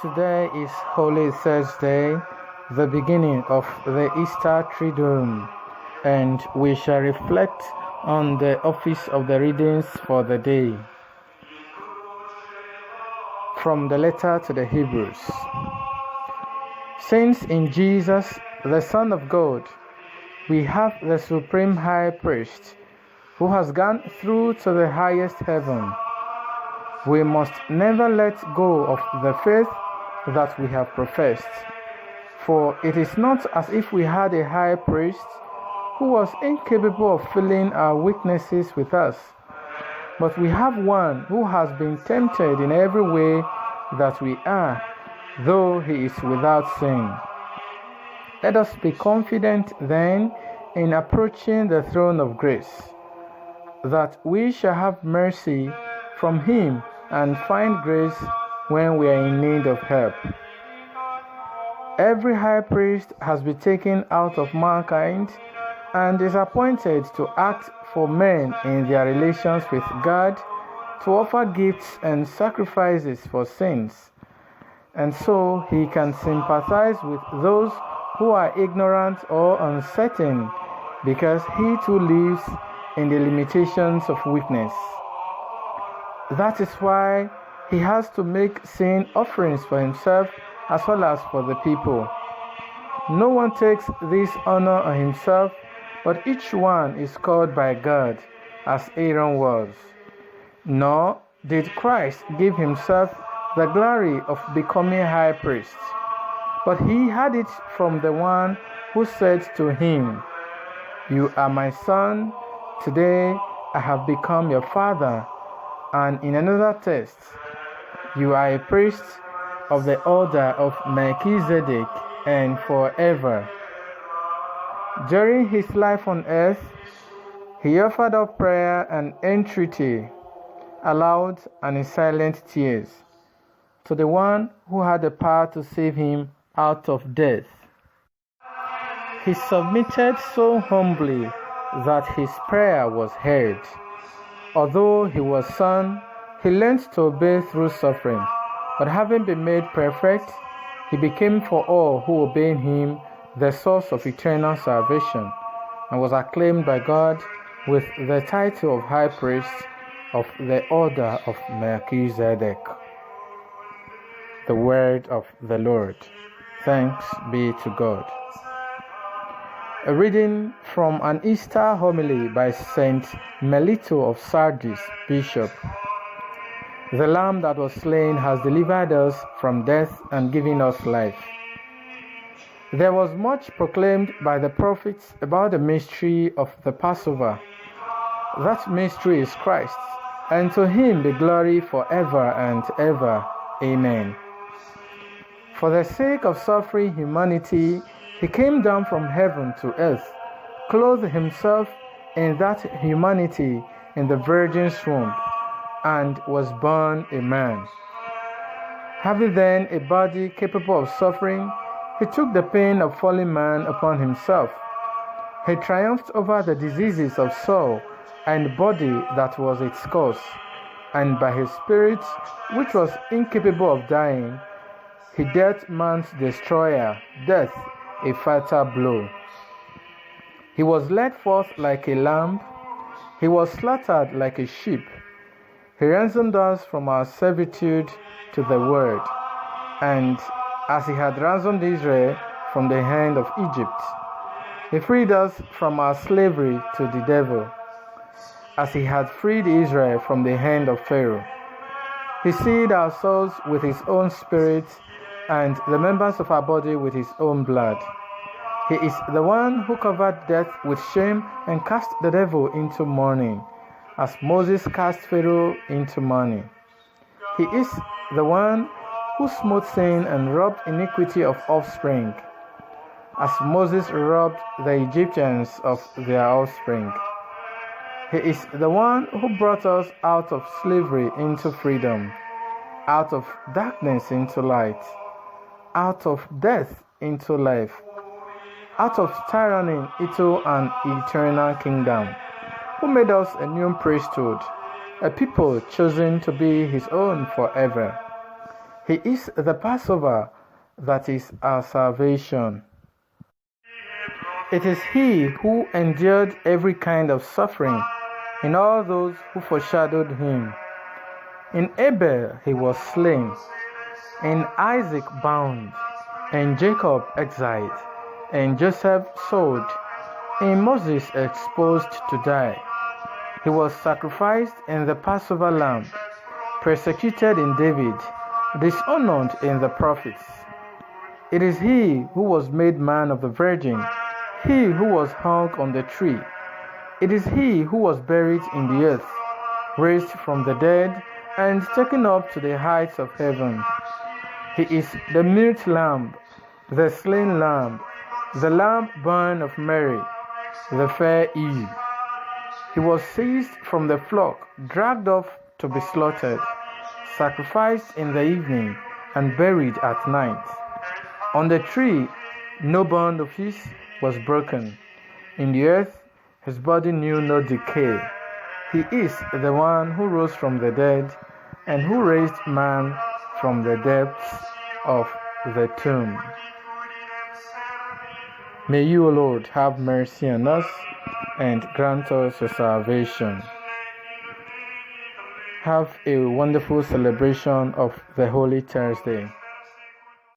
Today is Holy Thursday, the beginning of the Easter Triduum, and we shall reflect on the office of the readings for the day. From the letter to the Hebrews. Since in Jesus, the Son of God, we have the Supreme High Priest, who has gone through to the highest heaven, we must never let go of the faith that we have professed. For it is not as if we had a high priest who was incapable of feeling our weaknesses with us, but we have one who has been tempted in every way that we are, though he is without sin. Let us be confident then in approaching the throne of grace, that we shall have mercy from him and find grace when we are in need of help. Every high priest has been taken out of mankind and is appointed to act for men in their relations with God, to offer gifts and sacrifices for sins, and so he can sympathize with those who are ignorant or uncertain, because he too lives in the limitations of weakness. That is why he has to make sin offerings for himself as well as for the people. No one takes this honor on himself, but each one is called by God, as Aaron was. Nor did Christ give himself the glory of becoming high priest, but he had it from the one who said to him, "You are my son, today I have become your father." And in another text, "You are a priest of the order of Melchizedek and forever." During his life on earth, he offered up prayer and entreaty, aloud and in silent tears, to the one who had the power to save him out of death. He submitted so humbly that his prayer was heard. Although he was son, he learned to obey through suffering, but having been made perfect, he became for all who obey him the source of eternal salvation, and was acclaimed by God with the title of High Priest of the order of Melchizedek. The word of the Lord. Thanks be to God. A reading from an Easter homily by Saint Melito of Sardis, Bishop. The Lamb that was slain has delivered us from death and given us life. There was much proclaimed by the prophets about the mystery of the Passover. That mystery is Christ, and to him be glory forever and ever. Amen. For the sake of suffering humanity, he came down from heaven to earth, clothed himself in that humanity in the Virgin's womb, and was born a man. Having then a body capable of suffering, he took the pain of fallen man upon himself. He triumphed over the diseases of soul and body that was its cause, and by his spirit, which was incapable of dying, he dealt man's destroyer, death, a fatal blow. He was led forth like a lamb, he was slaughtered like a sheep. He ransomed us from our servitude to the word, and as he had ransomed Israel from the hand of Egypt, he freed us from our slavery to the devil, as he had freed Israel from the hand of Pharaoh. He sealed our souls with his own spirit, and the members of our body with his own blood. He is the one who covered death with shame and cast the devil into mourning, as Moses cast Pharaoh into mourning. He is the one who smote sin and robbed iniquity of offspring, as Moses robbed the Egyptians of their offspring. He is the one who brought us out of slavery into freedom, out of darkness into light, out of death into life, out of tyranny into an eternal kingdom, who made us a new priesthood, a people chosen to be his own forever. He is the Passover that is our salvation. It is He who endured every kind of suffering in all those who foreshadowed Him. In Abel he was slain, in Isaac bound, in Jacob exiled, in Joseph sold, in Moses exposed to die. He was sacrificed in the Passover lamb, persecuted in David, dishonored in the prophets. It is He who was made man of the Virgin, He who was hung on the tree. It is He who was buried in the earth, raised from the dead, and taken up to the heights of heaven. He is the mute lamb, the slain lamb, the lamb born of Mary, the fair Eve. He was seized from the flock, dragged off to be slaughtered, sacrificed in the evening, and buried at night. On the tree, no bond of His was broken. In the earth, His body knew no decay. He is the one who rose from the dead and who raised man from the depths of the tomb. May you, O Lord, have mercy on us and grant us your salvation. Have a wonderful celebration of the Holy Thursday.